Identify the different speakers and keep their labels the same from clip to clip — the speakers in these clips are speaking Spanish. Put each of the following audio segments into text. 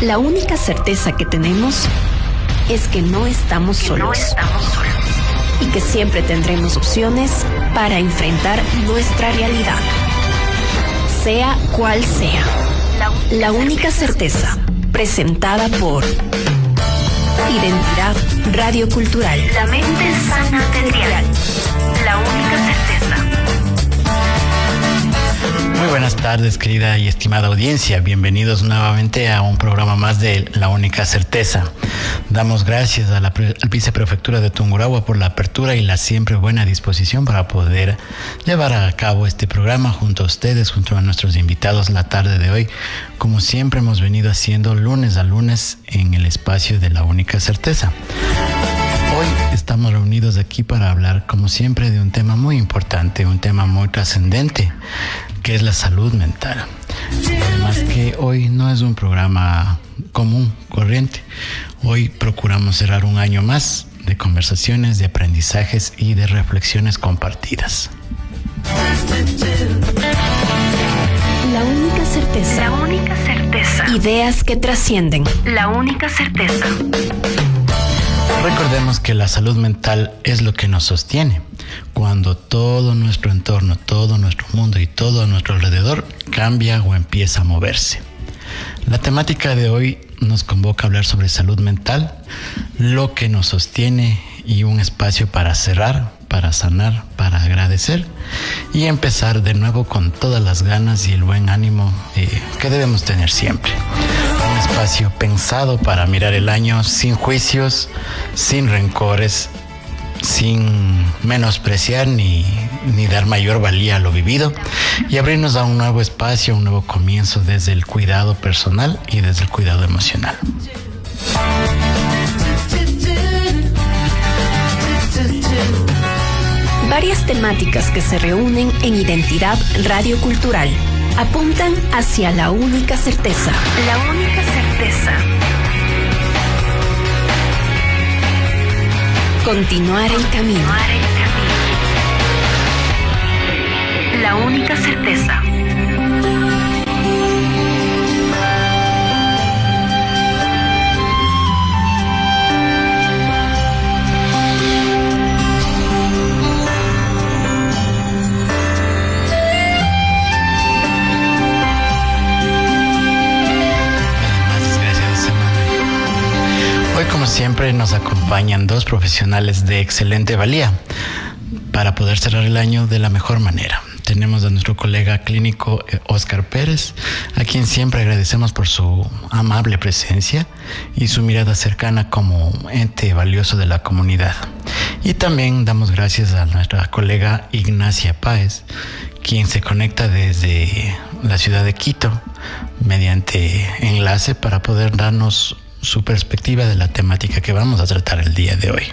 Speaker 1: La única certeza que tenemos es que no estamos solos. Y que siempre tendremos opciones para enfrentar nuestra realidad. Sea cual sea. La única certeza, presentada por Identidad Radiocultural. La mente sana arterial. La única certeza.
Speaker 2: Muy buenas tardes, querida y estimada audiencia. Bienvenidos nuevamente a un programa más de La Única Certeza. Damos gracias a la Viceprefectura de Tungurahua por la apertura y la siempre buena disposición para poder llevar a cabo este programa junto a ustedes, junto a nuestros invitados la tarde de hoy, como siempre hemos venido haciendo lunes a lunes en el espacio de La Única Certeza. Hoy estamos reunidos aquí para hablar, como siempre, de un tema muy importante, un tema muy trascendente, que es la salud mental. Además que hoy no es un programa común, corriente. Hoy procuramos cerrar un año más de conversaciones, de aprendizajes y de reflexiones compartidas.
Speaker 1: La única certeza.
Speaker 3: La única certeza.
Speaker 1: Ideas que trascienden.
Speaker 3: La única certeza.
Speaker 2: Recordemos que la salud mental es lo que nos sostiene. Cuando todo nuestro entorno, todo nuestro mundo y todo a nuestro alrededor cambia o empieza a moverse. La temática de hoy nos convoca a hablar sobre salud mental, lo que nos sostiene y un espacio para cerrar, para sanar, para agradecer y empezar de nuevo con todas las ganas y el buen ánimo que debemos tener siempre. Un espacio pensado para mirar el año sin juicios, sin rencores, sin menospreciar ni dar mayor valía a lo vivido y abrirnos a un nuevo espacio, un nuevo comienzo desde el cuidado personal y desde el cuidado emocional.
Speaker 1: Varias temáticas que se reúnen en Identidad Radiocultural apuntan hacia la única certeza.
Speaker 3: La única certeza.
Speaker 1: Continuar el camino.
Speaker 3: La única certeza.
Speaker 2: Hoy, como siempre, nos acompañan dos profesionales de excelente valía para poder cerrar el año de la mejor manera. Tenemos a nuestro colega clínico Óscar Pérez, a quien siempre agradecemos por su amable presencia y su mirada cercana como ente valioso de la comunidad. Y también damos gracias a nuestra colega Ignacia Páez, quien se conecta desde la ciudad de Quito mediante enlace para poder darnos su perspectiva de la temática que vamos a tratar el día de hoy.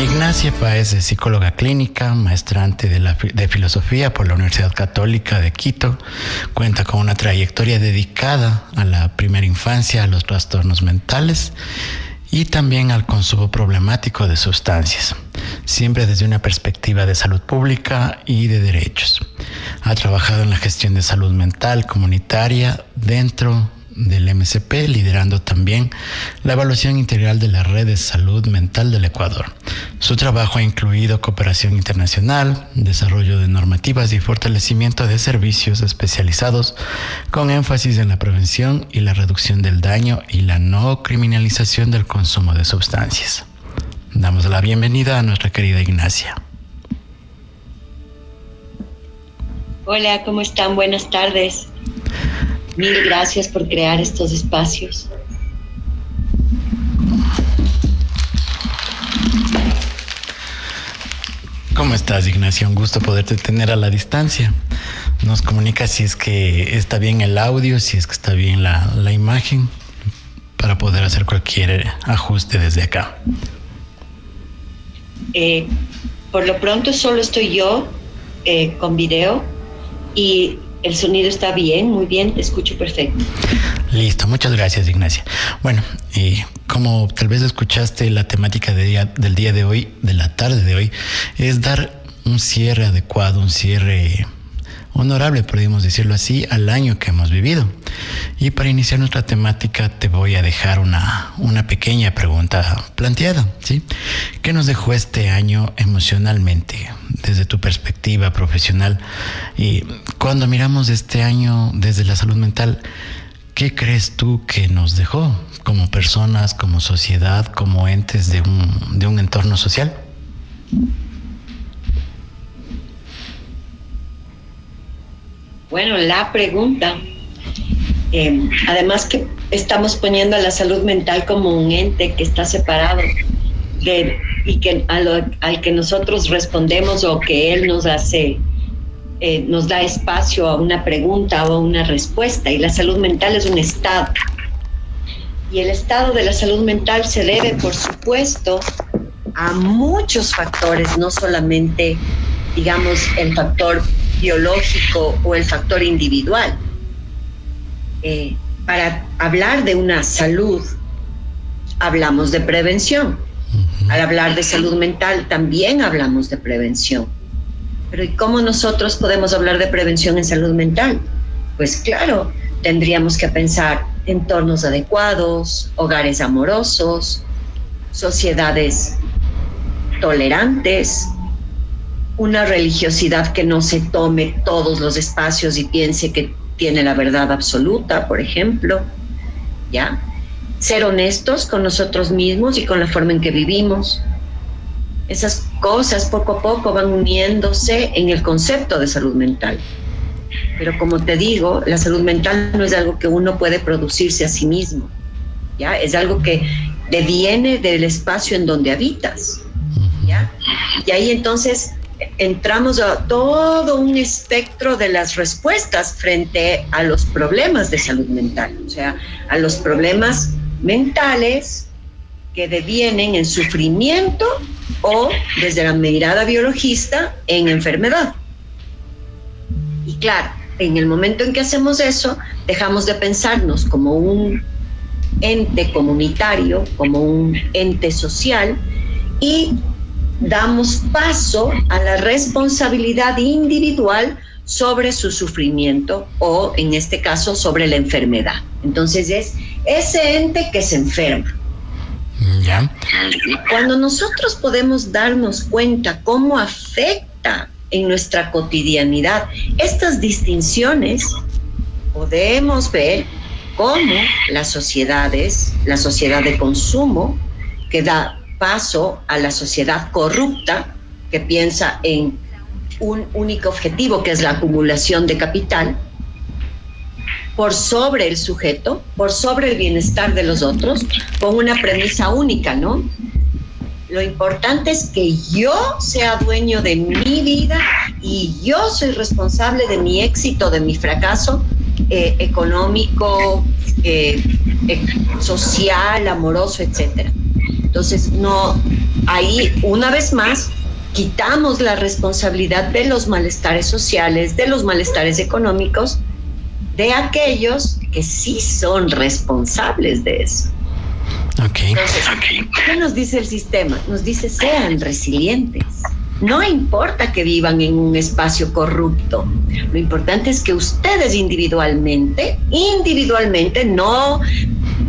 Speaker 2: Ignacia Páez es psicóloga clínica, maestrante de filosofía por la Universidad Católica de Quito. Cuenta con una trayectoria dedicada a la primera infancia, a los trastornos mentales y también al consumo problemático de sustancias, siempre desde una perspectiva de salud pública y de derechos. Ha trabajado en la gestión de salud mental comunitaria dentro del MCP, liderando también la evaluación integral de la red de salud mental del Ecuador. Su trabajo ha incluido cooperación internacional, desarrollo de normativas y fortalecimiento de servicios especializados con énfasis en la prevención y la reducción del daño y la no criminalización del consumo de sustancias. Damos la bienvenida a nuestra querida Ignacia.
Speaker 4: Hola, ¿cómo están? Buenas tardes. Mil gracias por crear estos espacios.
Speaker 2: ¿Cómo estás, Ignacia? Un gusto poderte tener a la distancia. Nos comunica si es que está bien el audio, si es que está bien la imagen, para poder hacer cualquier ajuste desde acá.
Speaker 4: Por lo pronto solo estoy yo con video y el sonido está bien, muy bien, te escucho perfecto.
Speaker 2: Listo, muchas gracias, Ignacia. Bueno, como tal vez escuchaste, la temática del día de hoy, de la tarde de hoy, es dar un cierre adecuado, un cierre honorable, podríamos decirlo así, al año que hemos vivido. Y para iniciar nuestra temática te voy a dejar una pequeña pregunta planteada, ¿sí? ¿Qué nos dejó este año emocionalmente desde tu perspectiva profesional? Y cuando miramos este año desde la salud mental, ¿qué crees tú que nos dejó como personas, como sociedad, como entes de un entorno social?
Speaker 4: Bueno, la pregunta, además que estamos poniendo a la salud mental como un ente que está separado y que al que nosotros respondemos o que él nos hace, nos da espacio a una pregunta o a una respuesta, y la salud mental es un estado. Y el estado de la salud mental se debe, por supuesto, a muchos factores, no solamente, digamos, el factor biológico o el factor individual. Para hablar de una salud, hablamos de prevención. Al hablar de salud mental, también hablamos de prevención. Pero ¿y cómo nosotros podemos hablar de prevención en salud mental? Pues claro, tendríamos que pensar entornos adecuados, hogares amorosos, sociedades tolerantes, una religiosidad que no se tome todos los espacios y piense que tiene la verdad absoluta, por ejemplo, ¿ya? Ser honestos con nosotros mismos y con la forma en que vivimos. Esas cosas poco a poco van uniéndose en el concepto de salud mental. Pero como te digo, la salud mental no es algo que uno puede producirse a sí mismo, ¿ya? Es algo que deviene del espacio en donde habitas, ¿ya? Y ahí entonces entramos a todo un espectro de las respuestas frente a los problemas de salud mental, o sea, a los problemas mentales que devienen en sufrimiento o, desde la mirada biologista, en enfermedad. Y claro, en el momento en que hacemos eso, dejamos de pensarnos como un ente comunitario, como un ente social, y damos paso a la responsabilidad individual sobre su sufrimiento o, en este caso, sobre la enfermedad. Entonces es ese ente que se enferma.
Speaker 2: ¿Ya?
Speaker 4: Cuando nosotros podemos darnos cuenta cómo afecta en nuestra cotidianidad estas distinciones, podemos ver cómo las sociedades, la sociedad de consumo, que da paso a la sociedad corrupta, que piensa en un único objetivo, que es la acumulación de capital, por sobre el sujeto, por sobre el bienestar de los otros, con una premisa única, ¿no? Lo importante es que yo sea dueño de mi vida y yo soy responsable de mi éxito, de mi fracaso económico, social, amoroso, etcétera. Entonces, no, ahí una vez más quitamos la responsabilidad de los malestares sociales, de los malestares económicos, de aquellos que sí son responsables de eso.
Speaker 2: Okay.
Speaker 4: Entonces, ¿qué nos dice el sistema? Nos dice: sean resilientes. No importa que vivan en un espacio corrupto. Lo importante es que ustedes individualmente no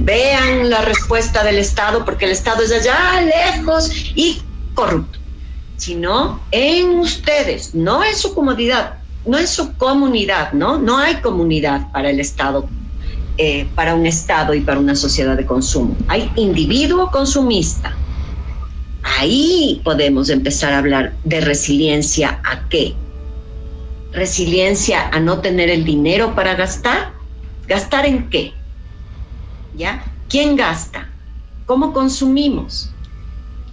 Speaker 4: vean la respuesta del Estado, porque el Estado es allá lejos y corrupto, sino en ustedes, no en su comodidad, no en su comunidad, ¿no? No hay comunidad para el Estado, para un Estado y para una sociedad de consumo. Hay individuo consumista. Ahí podemos empezar a hablar de resiliencia. ¿A qué? Resiliencia a no tener el dinero para gastar. ¿Gastar en qué? ¿Ya? ¿Quién gasta? ¿Cómo consumimos?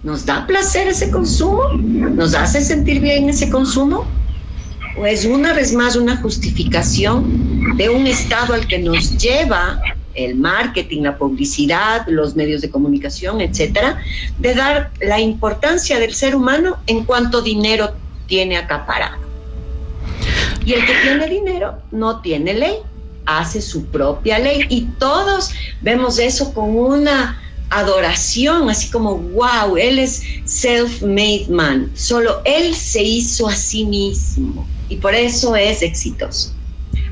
Speaker 4: ¿Nos da placer ese consumo? ¿Nos hace sentir bien ese consumo? ¿O es una vez más una justificación de un estado al que nos lleva el marketing, la publicidad, los medios de comunicación, etcétera, de dar la importancia del ser humano en cuanto dinero tiene acaparado? Y el que tiene dinero no tiene ley, hace su propia ley, y todos vemos eso con una adoración, así como wow, él es self-made man, solo él se hizo a sí mismo y por eso es exitoso.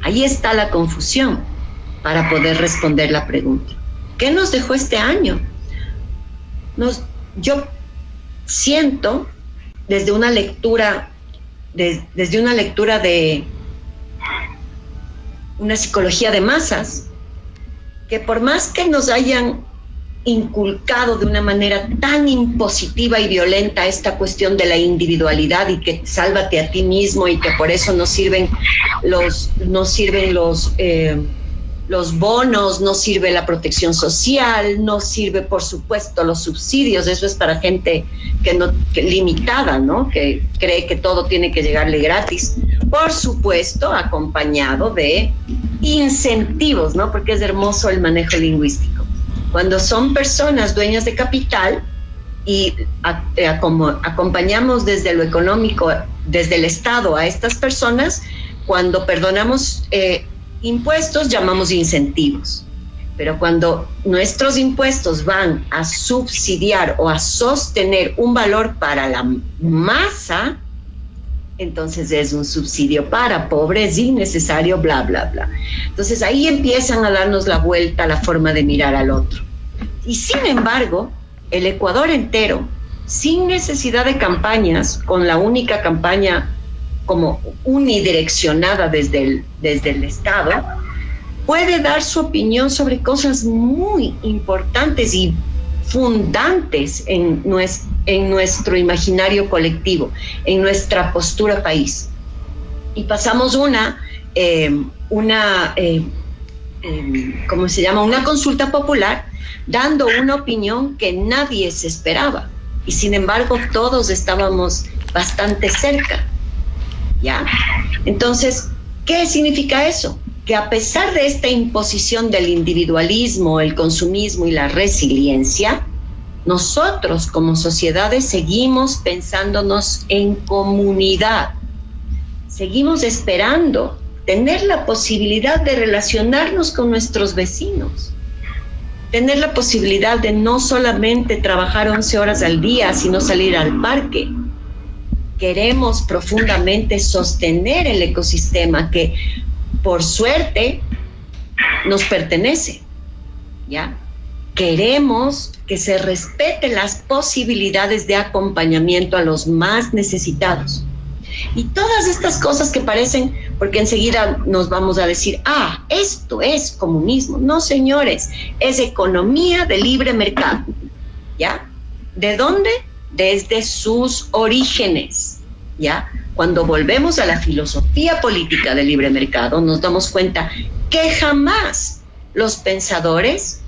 Speaker 4: Ahí está la confusión. para poder responder la pregunta. ¿Qué nos dejó este año? Yo siento desde una lectura de una psicología de masas, que por más que nos hayan inculcado de una manera tan impositiva y violenta esta cuestión de la individualidad y que sálvate a ti mismo y que por eso no sirven los bonos, no sirve la protección social, no sirve por supuesto los subsidios, eso es para gente limitada, ¿no? Que cree que todo tiene que llegarle gratis, por supuesto acompañado de incentivos, ¿no? Porque es hermoso el manejo lingüístico. Cuando son personas dueñas de capital y acompañamos desde lo económico, desde el Estado a estas personas, cuando perdonamos impuestos llamamos incentivos. Pero cuando nuestros impuestos van a subsidiar o a sostener un valor para la masa, entonces es un subsidio para pobres, innecesario, bla, bla, bla. Entonces ahí empiezan a darnos la vuelta a la forma de mirar al otro. Y sin embargo, el Ecuador entero, sin necesidad de campañas, con la única campaña como unidireccionada desde el Estado, puede dar su opinión sobre cosas muy importantes y fundantes en nuestro imaginario colectivo, en nuestra postura país. Y pasamos una consulta popular dando una opinión que nadie se esperaba. Y sin embargo, todos estábamos bastante cerca. ¿Ya? Entonces, ¿qué significa eso? Que a pesar de esta imposición del individualismo, el consumismo y la resiliencia, nosotros como sociedades seguimos pensándonos en comunidad, seguimos esperando tener la posibilidad de relacionarnos con nuestros vecinos, tener la posibilidad de no solamente trabajar 11 horas al día, sino salir al parque. Queremos profundamente sostener el ecosistema que, por suerte, nos pertenece, ¿ya? Queremos que se respeten las posibilidades de acompañamiento a los más necesitados. Y todas estas cosas que parecen, porque enseguida nos vamos a decir, esto es comunismo. No, señores, es economía de libre mercado, ¿ya? ¿De dónde? Desde sus orígenes, ¿ya? Cuando volvemos a la filosofía política del libre mercado, nos damos cuenta que jamás los pensadores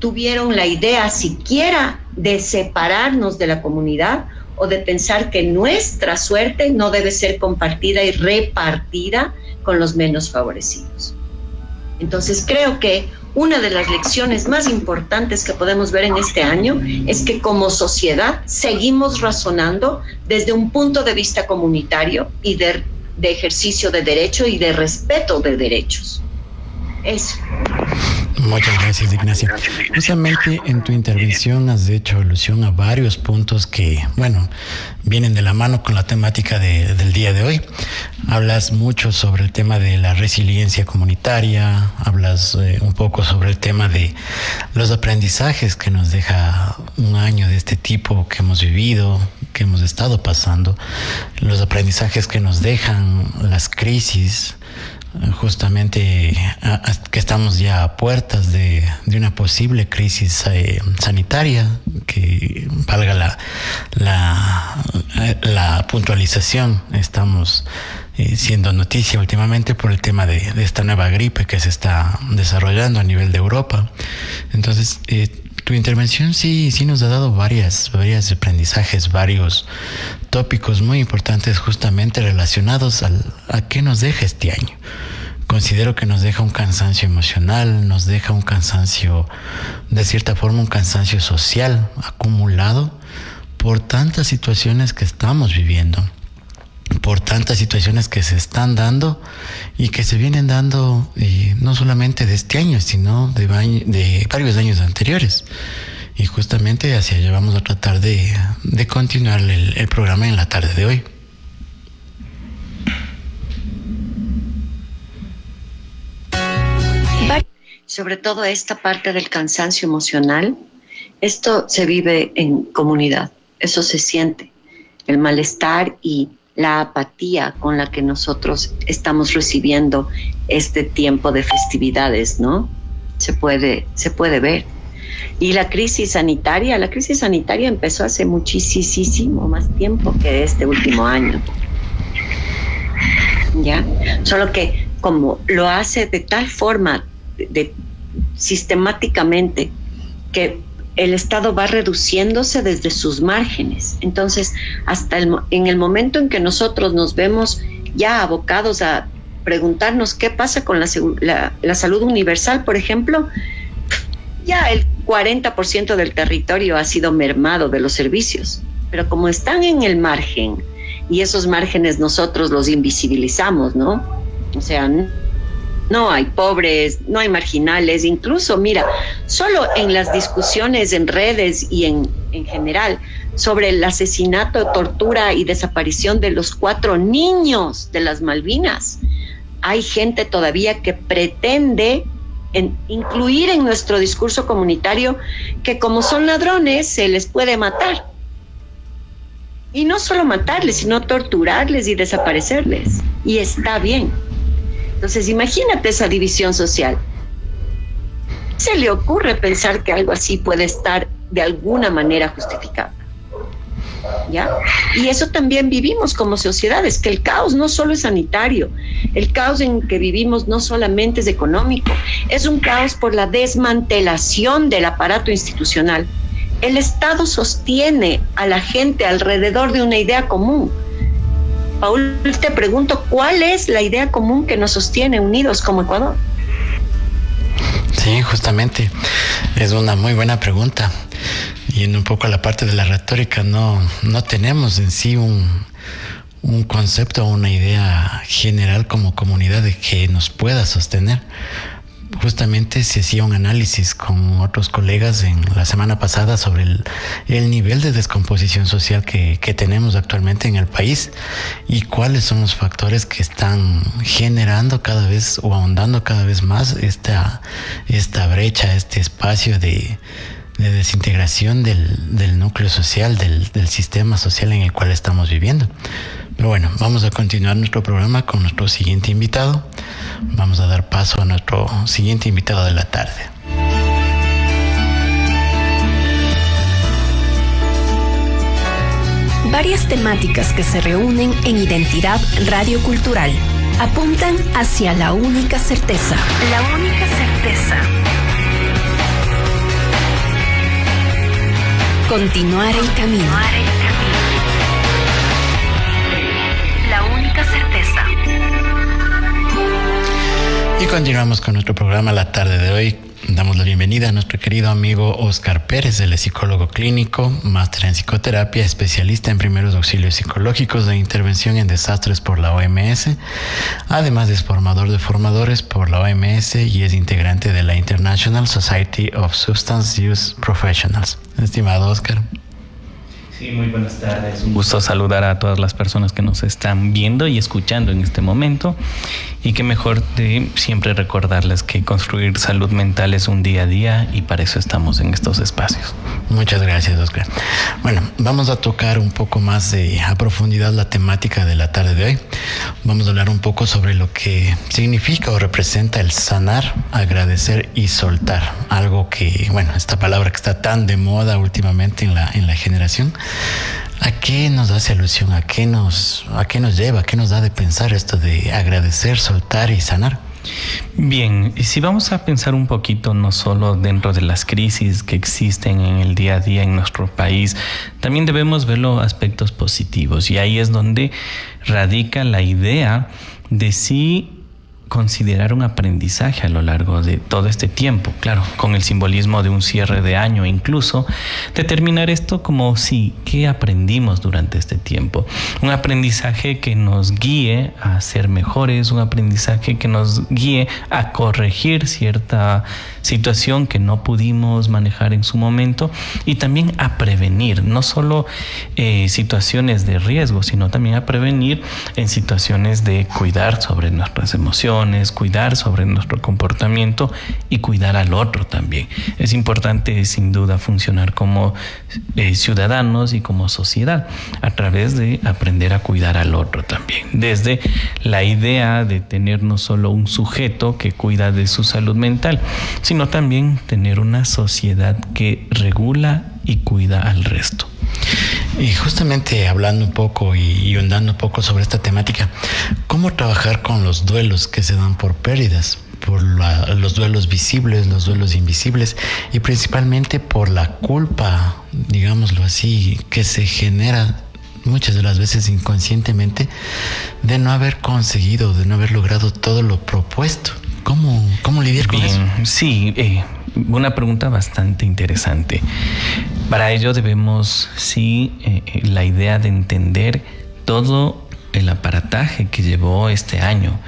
Speaker 4: tuvieron la idea siquiera de separarnos de la comunidad o de pensar que nuestra suerte no debe ser compartida y repartida con los menos favorecidos. Entonces creo que una de las lecciones más importantes que podemos ver en este año es que como sociedad seguimos razonando desde un punto de vista comunitario y de ejercicio de derecho y de respeto de derechos. Eso.
Speaker 2: Muchas gracias, Ignacia. Justamente en tu intervención has hecho alusión a varios puntos que, vienen de la mano con la temática del día de hoy. Hablas mucho sobre el tema de la resiliencia comunitaria, hablas un poco sobre el tema de los aprendizajes que nos deja un año de este tipo que hemos vivido, que hemos estado pasando, los aprendizajes que nos dejan las crisis, justamente que estamos ya a puertas de una posible crisis sanitaria, que valga la puntualización, estamos siendo noticia últimamente por el tema de esta nueva gripe que se está desarrollando a nivel de Europa. Entonces, tu intervención sí nos ha dado varios aprendizajes, varios tópicos muy importantes justamente relacionados a qué nos deja este año. Considero que nos deja un cansancio emocional, nos deja un cansancio, de cierta forma, un cansancio social acumulado por tantas situaciones que estamos viviendo, por tantas situaciones que se están dando y que se vienen dando no solamente de este año, sino de varios años anteriores. Y justamente hacia allá vamos a tratar de continuar el programa en la tarde de hoy.
Speaker 4: sobre todo esta parte del cansancio emocional, esto se vive en comunidad, eso se siente, el malestar y la apatía con la que nosotros estamos recibiendo este tiempo de festividades, ¿no? Se puede ver. Y la crisis sanitaria empezó hace muchísimo más tiempo que este último año. ¿Ya? Solo que como lo hace de tal forma, sistemáticamente, que el Estado va reduciéndose desde sus márgenes. Entonces, en el momento en que nosotros nos vemos ya abocados a preguntarnos qué pasa con la salud universal, por ejemplo, ya el 40% del territorio ha sido mermado de los servicios. Pero como están en el margen, y esos márgenes nosotros los invisibilizamos, ¿no? O sea, no hay pobres, no hay marginales, incluso, mira, solo en las discusiones en redes y en general sobre el asesinato, tortura y desaparición de los 4 niños de las Malvinas, hay gente todavía que pretende incluir en nuestro discurso comunitario que como son ladrones se les puede matar. Y no solo matarles, sino torturarles y desaparecerles. Y está bien. Entonces, imagínate esa división social. ¿Se le ocurre pensar que algo así puede estar de alguna manera justificado? ¿Ya? Y eso también vivimos como sociedades, que el caos no solo es sanitario, el caos en que vivimos no solamente es económico, es un caos por la desmantelación del aparato institucional. El Estado sostiene a la gente alrededor de una idea común. Paul, te pregunto, ¿cuál es la idea común que nos sostiene unidos como Ecuador?
Speaker 2: Sí, justamente, es una muy buena pregunta. Y en un poco la parte de la retórica, no tenemos en sí un concepto o una idea general como comunidad de que nos pueda sostener. Justamente se hacía un análisis con otros colegas en la semana pasada sobre el nivel de descomposición social que tenemos actualmente en el país y cuáles son los factores que están generando cada vez o ahondando cada vez más esta brecha, este espacio de desintegración del núcleo social, del sistema social en el cual estamos viviendo. Pero bueno, vamos a continuar nuestro programa con nuestro siguiente invitado. Vamos a dar paso a nuestro siguiente invitado de la tarde.
Speaker 1: Varias temáticas que se reúnen en Identidad Radiocultural apuntan hacia la única certeza.
Speaker 3: La única certeza.
Speaker 1: Continuar el camino.
Speaker 3: La única certeza.
Speaker 2: Y continuamos con nuestro programa la tarde de hoy. Damos la bienvenida a nuestro querido amigo Oscar Pérez. Él es psicólogo clínico, máster en psicoterapia, especialista en primeros auxilios psicológicos de intervención en desastres por la OMS. Además es formador de formadores por la OMS y es integrante de la International Society of Substance Use Professionals. Estimado Oscar.
Speaker 5: Sí, muy buenas tardes. Un gusto saludar a todas las personas que nos están viendo y escuchando en este momento. Y qué mejor de siempre recordarles que construir salud mental es un día a día y para eso estamos en estos espacios.
Speaker 2: Muchas gracias, Oscar. Bueno, vamos a tocar un poco más a profundidad la temática de la tarde de hoy. Vamos a hablar un poco sobre lo que significa o representa el sanar, agradecer y soltar. Algo que, bueno, esta palabra que está tan de moda últimamente en la generación. ¿A qué nos hace alusión? ¿A qué nos lleva? ¿A qué nos da de pensar esto de agradecer, soltar y sanar?
Speaker 5: Bien, y si vamos a pensar un poquito no solo dentro de las crisis que existen en el día a día en nuestro país, también debemos ver los aspectos positivos y ahí es donde radica la idea de si considerar un aprendizaje a lo largo de todo este tiempo, claro, con el simbolismo de un cierre de año, incluso determinar esto como sí, ¿qué aprendimos durante este tiempo? Un aprendizaje que nos guíe a ser mejores, un aprendizaje que nos guíe a corregir cierta situación que no pudimos manejar en su momento y también a prevenir, no solo situaciones de riesgo, sino también a prevenir en situaciones de cuidar sobre nuestras emociones, acciones, cuidar sobre nuestro comportamiento y cuidar al otro también. Es importante, sin duda, funcionar como ciudadanos y como sociedad a través de aprender a cuidar al otro también. Desde la idea de tener no solo un sujeto que cuida de su salud mental, sino también tener una sociedad que regula y cuida al resto.
Speaker 2: Y justamente hablando un poco y ondando un poco sobre esta temática, ¿cómo trabajar con los duelos que se dan por pérdidas? Por los duelos visibles, los duelos invisibles y principalmente por la culpa, digámoslo así, que se genera muchas de las veces inconscientemente de no haber conseguido, de no haber logrado todo lo propuesto. ¿Cómo lidiar con eso?
Speaker 5: Sí, una pregunta bastante interesante. Para ello debemos, la idea de entender todo el aparataje que llevó este año.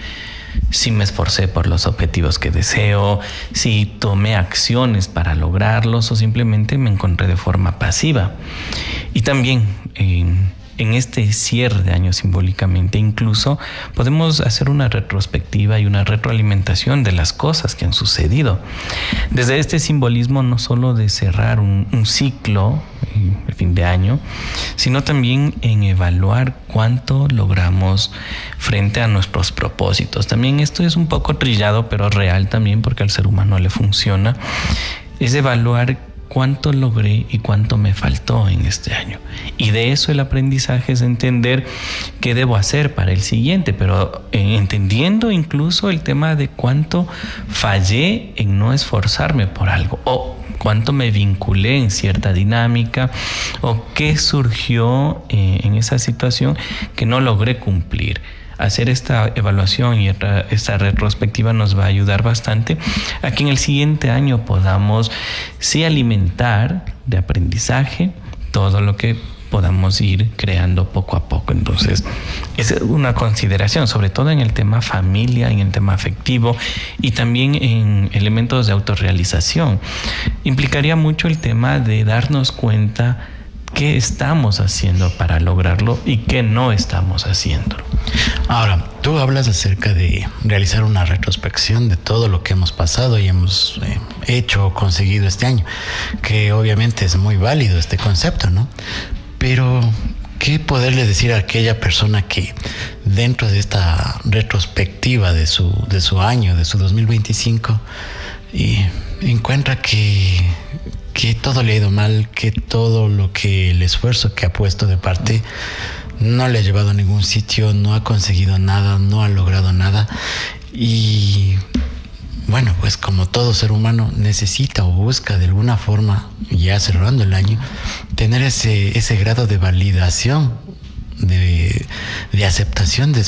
Speaker 5: Si me esforcé por los objetivos que deseo, si tomé acciones para lograrlos o simplemente me encontré de forma pasiva. Y también en este cierre de año simbólicamente incluso podemos hacer una retrospectiva y una retroalimentación de las cosas que han sucedido. Desde este simbolismo no solo de cerrar un ciclo, el fin de año, sino también en evaluar cuánto logramos frente a nuestros propósitos. También esto es un poco trillado, pero real también porque al ser humano le funciona. Es evaluar cuánto logré y cuánto me faltó en este año. Y de eso el aprendizaje es entender qué debo hacer para el siguiente, pero entendiendo incluso el tema de cuánto fallé en no esforzarme por algo, o cuánto me vinculé en cierta dinámica, o qué surgió en esa situación que no logré cumplir. Hacer esta evaluación y esta retrospectiva nos va a ayudar bastante a que en el siguiente año podamos alimentar de aprendizaje todo lo que podamos ir creando poco a poco. Entonces, es una consideración, sobre todo en el tema familia, en el tema afectivo y también en elementos de autorrealización. Implicaría mucho el tema de darnos cuenta qué estamos haciendo para lograrlo y qué no estamos haciendo.
Speaker 2: Ahora, tú hablas acerca de realizar una retrospección de todo lo que hemos pasado y hemos hecho o conseguido este año, que obviamente es muy válido este concepto, ¿no? Pero, ¿qué poderle decir a aquella persona que dentro de esta retrospectiva de su año, de su 2025, encuentra que todo le ha ido mal, que todo el esfuerzo que ha puesto de parte no le ha llevado a ningún sitio, no ha conseguido nada, no ha logrado nada? Y bueno, pues como todo ser humano necesita o busca de alguna forma, ya cerrando el año, tener ese grado de validación, de aceptación de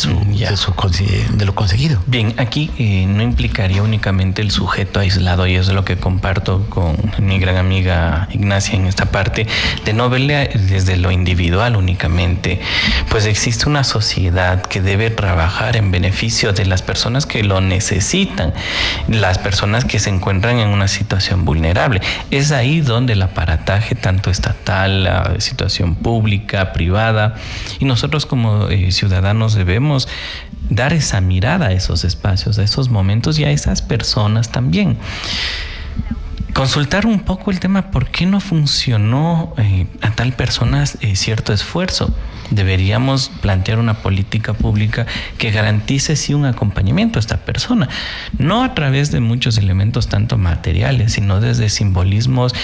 Speaker 2: lo conseguido.
Speaker 5: Bien, aquí no implicaría únicamente el sujeto aislado, y es lo que comparto con mi gran amiga Ignacia en esta parte, de no verle desde lo individual únicamente, pues existe una sociedad que debe trabajar en beneficio de las personas que lo necesitan, las personas que se encuentran en una situación vulnerable. Es ahí donde el aparataje, tanto estatal, la situación pública, privada, y nosotros como ciudadanos debemos dar esa mirada a esos espacios, a esos momentos y a esas personas también. Consultar un poco el tema, ¿por qué no funcionó a tal persona cierto esfuerzo? Deberíamos plantear una política pública que garantice sí un acompañamiento a esta persona, no a través de muchos elementos tanto materiales, sino desde simbolismos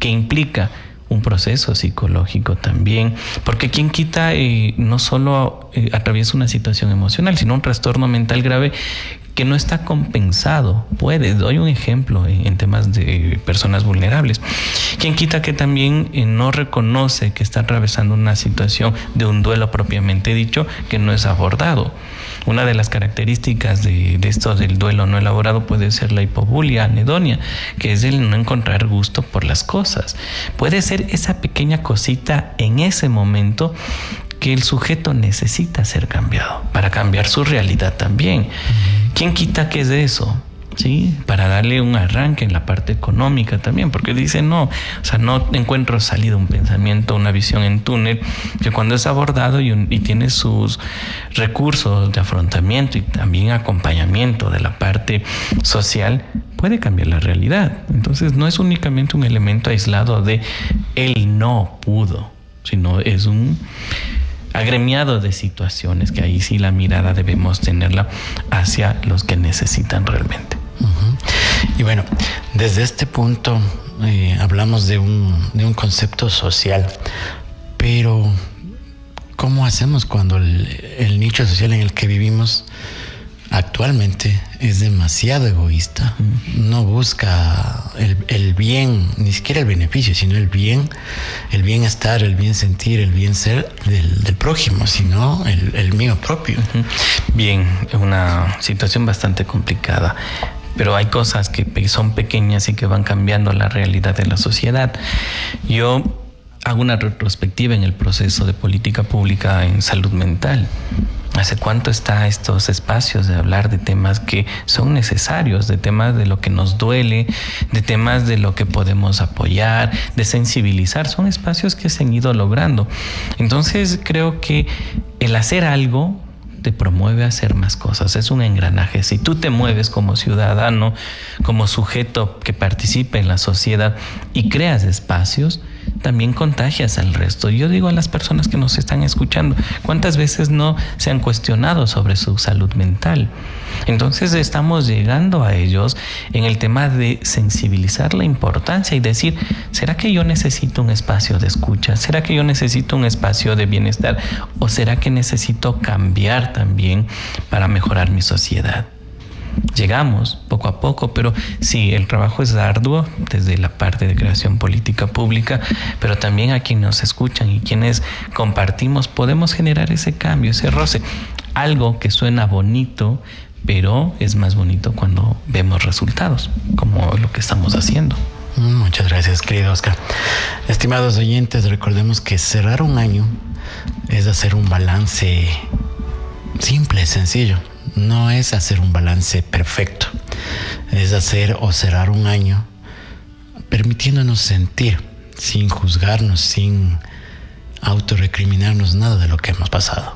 Speaker 5: que implica un proceso psicológico también, porque quien quita no solo atraviesa una situación emocional, sino un trastorno mental grave que no está compensado. Doy un ejemplo en temas de personas vulnerables. Quien quita que también no reconoce que está atravesando una situación de un duelo propiamente dicho que no es abordado. Una de las características de esto del duelo no elaborado puede ser la hipobulia anedonia, que es el no encontrar gusto por las cosas. Puede ser esa pequeña cosita en ese momento que el sujeto necesita ser cambiado para cambiar su realidad también. ¿Quién quita que es de eso? ¿sí? Para darle un arranque en la parte económica también, porque dice no, o sea, no encuentro salida, un pensamiento, una visión en túnel, que cuando es abordado y tiene sus recursos de afrontamiento y también acompañamiento de la parte social, puede cambiar la realidad. Entonces no es únicamente un elemento aislado de él no pudo, sino es un agremiado de situaciones que ahí sí la mirada debemos tenerla hacia los que necesitan realmente.
Speaker 2: Y bueno, desde este punto hablamos de un concepto social, pero ¿cómo hacemos cuando el nicho social en el que vivimos actualmente es demasiado egoísta? No busca el bien, ni siquiera el beneficio, sino el bienestar, el bien sentir, el bien ser del prójimo, sino el mío propio.
Speaker 5: Bien, una situación bastante complicada, pero hay cosas que son pequeñas y que van cambiando la realidad de la sociedad. Yo hago una retrospectiva en el proceso de política pública en salud mental. ¿Hace cuánto está estos espacios de hablar de temas que son necesarios, de temas de lo que nos duele, de temas de lo que podemos apoyar, de sensibilizar? Son espacios que se han ido logrando. Entonces creo que el hacer algo te promueve a hacer más cosas. Es un engranaje. Si tú te mueves como ciudadano, como sujeto que participe en la sociedad y creas espacios, también contagias al resto. Yo digo a las personas que nos están escuchando, ¿cuántas veces no se han cuestionado sobre su salud mental? Entonces estamos llegando a ellos en el tema de sensibilizar la importancia y decir, ¿será que yo necesito un espacio de escucha? ¿Será que yo necesito un espacio de bienestar? ¿O será que necesito cambiar también para mejorar mi sociedad? Llegamos poco a poco, pero sí, el trabajo es arduo desde la parte de creación política pública, pero también a quienes nos escuchan y quienes compartimos podemos generar ese cambio, ese roce. Algo que suena bonito, pero es más bonito cuando vemos resultados, como lo que estamos haciendo.
Speaker 2: Muchas gracias, querido Oscar. Estimados oyentes, recordemos que cerrar un año es hacer un balance simple, sencillo. No es hacer un balance perfecto, es hacer o cerrar un año permitiéndonos sentir, sin juzgarnos, sin autorrecriminarnos nada de lo que hemos pasado.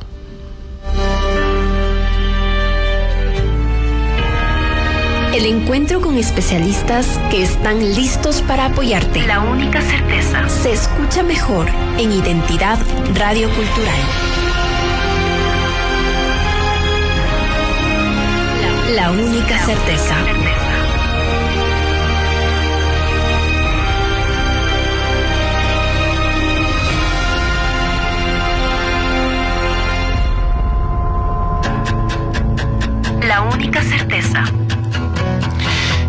Speaker 1: El encuentro con especialistas que están listos para apoyarte.
Speaker 3: La única certeza
Speaker 1: Se escucha mejor en Identidad Radio Cultural. La única certeza.
Speaker 3: La única certeza.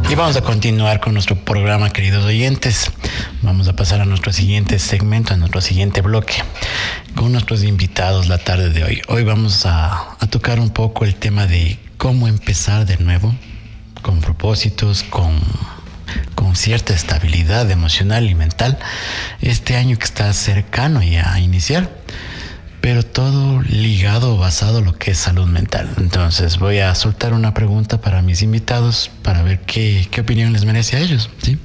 Speaker 2: Y vamos a continuar con nuestro programa, queridos oyentes. Vamos a pasar a nuestro siguiente segmento, a nuestro siguiente bloque, con nuestros invitados la tarde de hoy. Hoy vamos a tocar un poco el tema de cómo empezar de nuevo, con propósitos, con cierta estabilidad emocional y mental, este año que está cercano ya a iniciar, pero todo ligado, basado en lo que es salud mental. Entonces voy a soltar una pregunta para mis invitados para ver qué opinión les merece a ellos, ¿sí?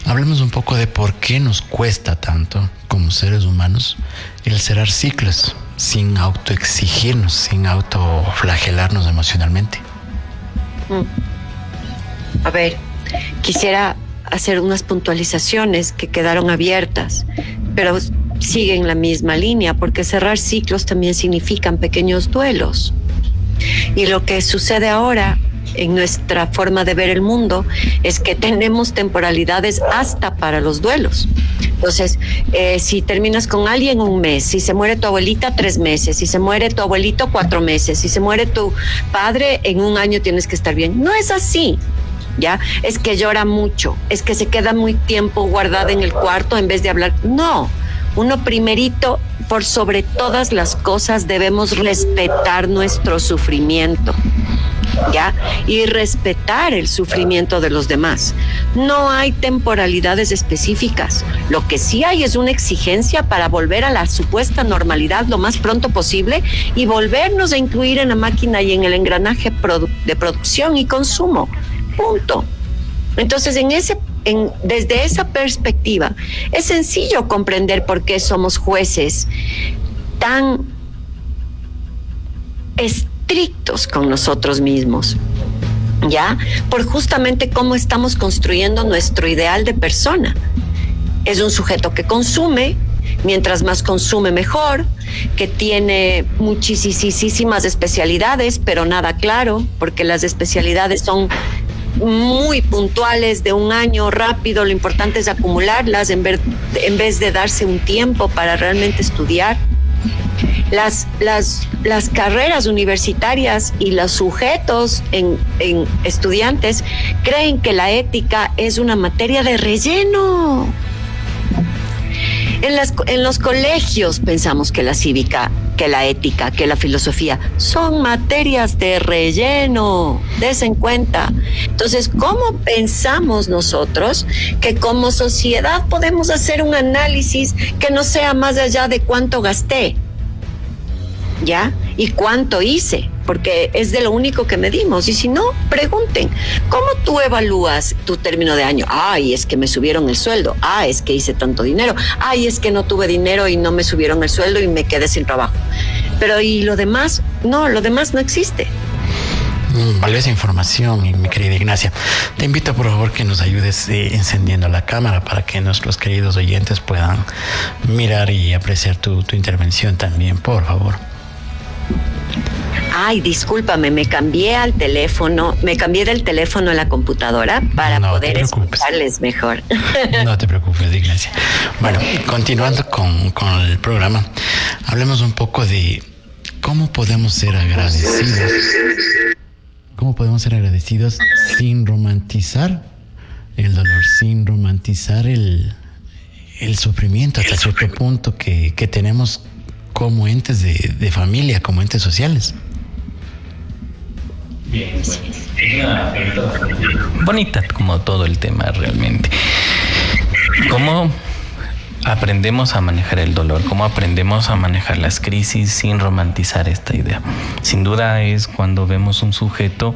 Speaker 2: Hablemos un poco de por qué nos cuesta tanto como seres humanos el cerrar ciclos sin autoexigirnos, sin autoflagelarnos emocionalmente.
Speaker 4: A ver, quisiera hacer unas puntualizaciones que quedaron abiertas, pero siguen la misma línea, porque cerrar ciclos también significan pequeños duelos. Y lo que sucede ahora en nuestra forma de ver el mundo es que tenemos temporalidades hasta para los duelos. Entonces, si terminas con alguien 1 mes, si se muere tu abuelita 3 meses, si se muere tu abuelito 4 meses, si se muere tu padre en 1 año tienes que estar bien. No es así, ¿ya? Es que llora mucho, es que se queda muy tiempo guardada en el cuarto en vez de hablar. No, uno primerito, por sobre todas las cosas, debemos respetar nuestro sufrimiento, ¿ya? Y respetar el sufrimiento de los demás. No hay temporalidades específicas. Lo que sí hay es una exigencia para volver a la supuesta normalidad lo más pronto posible y volvernos a incluir en la máquina y en el engranaje de producción y consumo. punto. Entonces, desde esa perspectiva, es sencillo comprender por qué somos jueces tan estrictos con nosotros mismos, ¿ya? Por justamente cómo estamos construyendo nuestro ideal de persona. Es un sujeto que consume, mientras más consume mejor, que tiene muchísimas especialidades, pero nada claro, porque las especialidades son muy puntuales, de un año, rápido. Lo importante es acumularlas en vez de darse un tiempo para realmente estudiar. Las carreras universitarias y los sujetos en estudiantes creen que la ética es una materia de relleno. En los colegios pensamos que la cívica, que la ética, que la filosofía son materias de relleno. Des en cuenta. Entonces, ¿cómo pensamos nosotros que como sociedad podemos hacer un análisis que no sea más allá de cuánto gasté? ¿Ya? ¿Y cuánto hice? Porque es de lo único que medimos. Y si no, pregunten, ¿cómo tú evalúas tu término de año? Ay, es que me subieron el sueldo. Ah, es que hice tanto dinero. Ay, es que no tuve dinero y no me subieron el sueldo y me quedé sin trabajo. Pero ¿y lo demás? No, lo demás no existe.
Speaker 2: Valiosa información, mi querida Ignacia. Te invito, por favor, que nos ayudes encendiendo la cámara para que nuestros queridos oyentes puedan mirar y apreciar tu intervención también, por favor.
Speaker 4: Ay, discúlpame, me cambié del teléfono a la computadora para poder escucharles mejor.
Speaker 2: No te preocupes, Ignacia. Bueno, continuando con el programa, hablemos un poco de cómo podemos ser agradecidos. ¿Cómo podemos ser agradecidos sin romantizar el dolor, sin romantizar el sufrimiento hasta cierto punto que tenemos como entes de familia, como entes sociales?
Speaker 5: Bien, bonita como todo el tema realmente. ¿Cómo aprendemos a manejar el dolor? ¿Cómo aprendemos a manejar las crisis sin romantizar esta idea? Sin duda es cuando vemos un sujeto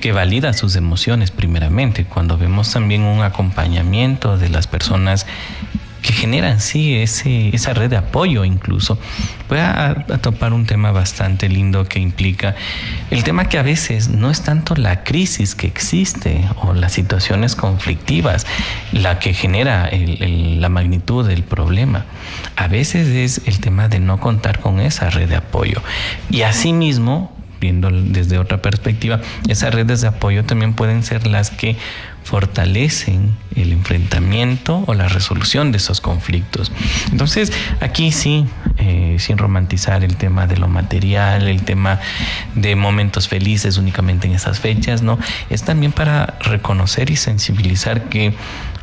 Speaker 5: que valida sus emociones primeramente, cuando vemos también un acompañamiento de las personas que generan esa red de apoyo. Incluso voy a topar un tema bastante lindo que implica el tema que a veces no es tanto la crisis que existe o las situaciones conflictivas la que genera la magnitud del problema. A veces es el tema de no contar con esa red de apoyo. Y asimismo, viendo desde otra perspectiva, esas redes de apoyo también pueden ser las que fortalecen el enfrentamiento o la resolución de esos conflictos. Entonces, aquí sí, sin romantizar el tema de lo material, el tema de momentos felices únicamente en esas fechas, ¿no? Es también para reconocer y sensibilizar que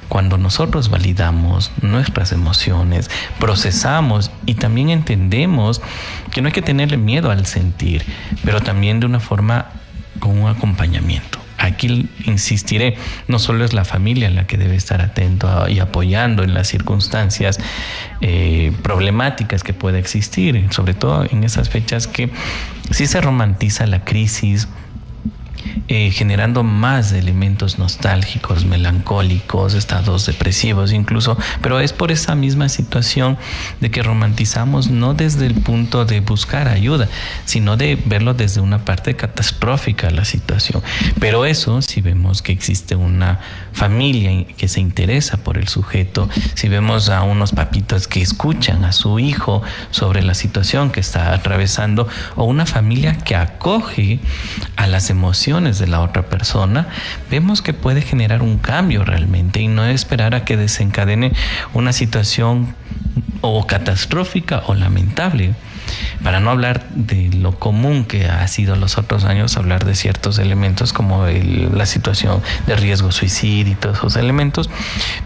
Speaker 5: cuando nosotros validamos nuestras emociones, procesamos y también entendemos que no hay que tenerle miedo al sentir, pero también de una forma con un acompañamiento. Aquí insistiré, no solo es la familia la que debe estar atento y apoyando en las circunstancias problemáticas que pueda existir, sobre todo en esas fechas que sí se romantiza la crisis, generando más elementos nostálgicos, melancólicos, estados depresivos incluso, pero es por esa misma situación de que romantizamos no desde el punto de buscar ayuda, sino de verlo desde una parte catastrófica la situación. Pero eso, si vemos que existe una familia que se interesa por el sujeto, si vemos a unos papitos que escuchan a su hijo sobre la situación que está atravesando, o una familia que acoge a las emociones de la otra persona, vemos que puede generar un cambio realmente y no esperar a que desencadene una situación o catastrófica o lamentable. Para no hablar de lo común que ha sido los otros años, hablar de ciertos elementos como la situación de riesgo suicidio y todos esos elementos,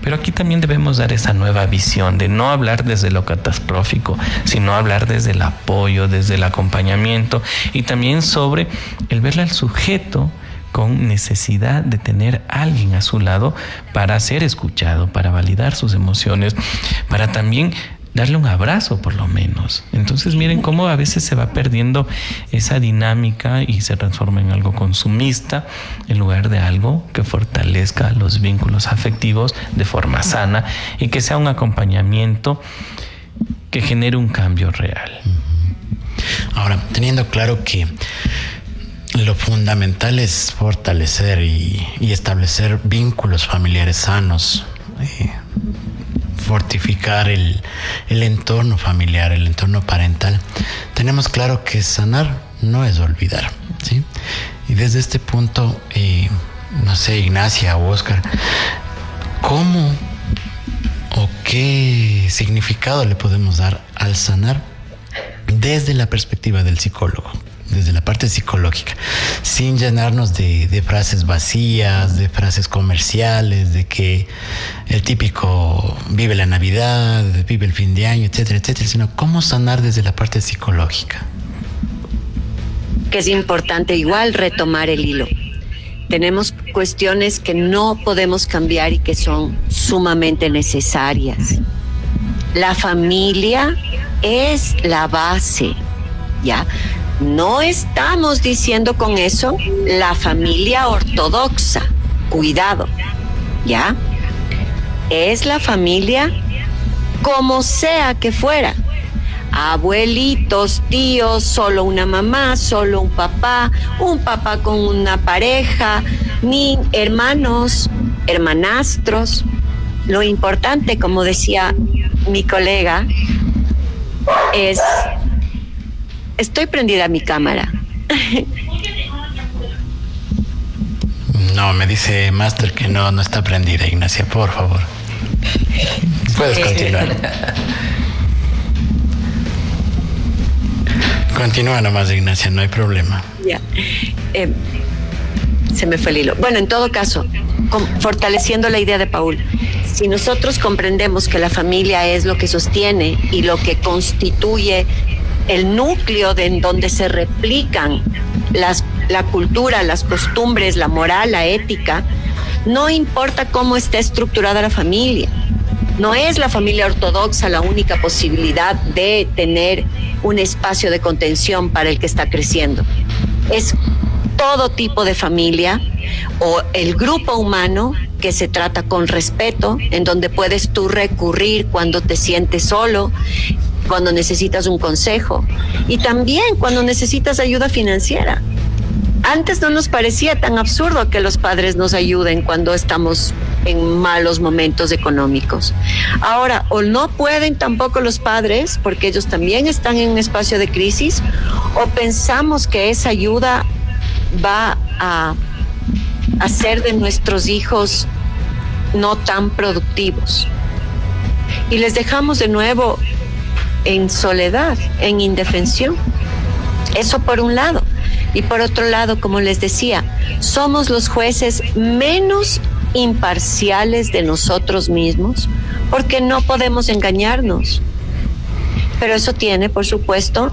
Speaker 5: pero aquí también debemos dar esa nueva visión de no hablar desde lo catastrófico, sino hablar desde el apoyo, desde el acompañamiento y también sobre el verle al sujeto con necesidad de tener a alguien a su lado para ser escuchado, para validar sus emociones, para también darle un abrazo por lo menos. Entonces miren cómo a veces se va perdiendo esa dinámica y se transforma en algo consumista en lugar de algo que fortalezca los vínculos afectivos de forma sana y que sea un acompañamiento que genere un cambio real.
Speaker 2: Ahora, teniendo claro que lo fundamental es fortalecer y establecer vínculos familiares sanos, fortificar el entorno familiar, el entorno parental, tenemos claro que sanar no es olvidar, ¿sí? Y desde este punto, no sé, Ignacia o Oscar, ¿cómo o qué significado le podemos dar al sanar desde la perspectiva del psicólogo, desde la parte psicológica, sin llenarnos de frases vacías, de frases comerciales, de que el típico vive la Navidad, vive el fin de año, etcétera, etcétera, sino cómo sanar desde la parte psicológica?
Speaker 4: Que es importante igual retomar el hilo. Tenemos cuestiones que no podemos cambiar y que son sumamente necesarias. La familia es la base, ¿ya? No estamos diciendo con eso la familia ortodoxa, cuidado, ¿ya? Es la familia como sea que fuera. Abuelitos, tíos, solo una mamá, solo un papá con una pareja, ni hermanos, hermanastros. Lo importante, como decía mi colega, es... Estoy prendida a mi cámara.
Speaker 2: No, me dice Master que no está prendida, Ignacia, por favor. Puedes continuar. Continúa nomás, Ignacia, no hay problema.
Speaker 4: Ya. Se me fue el hilo. Bueno, en todo caso, fortaleciendo la idea de Paul, si nosotros comprendemos que la familia es lo que sostiene y lo que constituye el núcleo en donde se replican la cultura, las costumbres, la moral, la ética, no importa cómo esté estructurada la familia. No es la familia ortodoxa la única posibilidad de tener un espacio de contención para el que está creciendo. Es todo tipo de familia o el grupo humano que se trata con respeto, en donde puedes tú recurrir cuando te sientes solo, cuando necesitas un consejo y también cuando necesitas ayuda financiera. Antes no nos parecía tan absurdo que los padres nos ayuden cuando estamos en malos momentos económicos. Ahora, o no pueden tampoco los padres, porque ellos también están en un espacio de crisis, o pensamos que esa ayuda va a hacer de nuestros hijos no tan productivos. Y les dejamos de nuevo en soledad, en indefensión. Eso por un lado. Y por otro lado, como les decía, somos los jueces menos imparciales de nosotros mismos porque no podemos engañarnos. Pero eso tiene, por supuesto,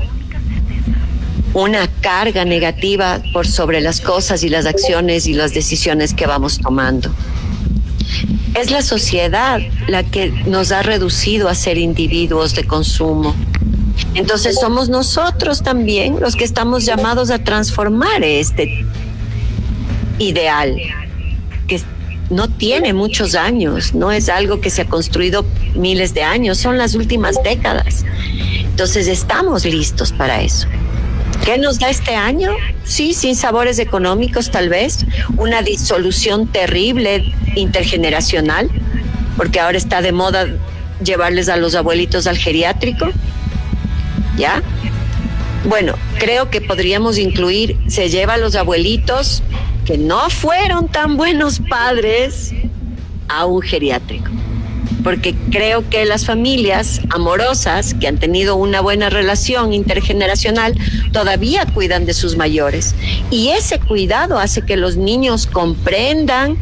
Speaker 4: una carga negativa por sobre las cosas y las acciones y las decisiones que vamos tomando. Es la sociedad la que nos ha reducido a ser individuos de consumo. Entonces somos nosotros también los que estamos llamados a transformar este ideal, que no tiene muchos años, no es algo que se ha construido miles de años, son las últimas décadas. Entonces estamos listos para eso. ¿Qué nos da este año? Sí, sin sabores económicos tal vez, una disolución terrible intergeneracional, porque ahora está de moda llevarles a los abuelitos al geriátrico. ¿Ya? Bueno, creo que podríamos incluir, se lleva a los abuelitos que no fueron tan buenos padres a un geriátrico. Porque creo que las familias amorosas que han tenido una buena relación intergeneracional todavía cuidan de sus mayores. Y ese cuidado hace que los niños comprendan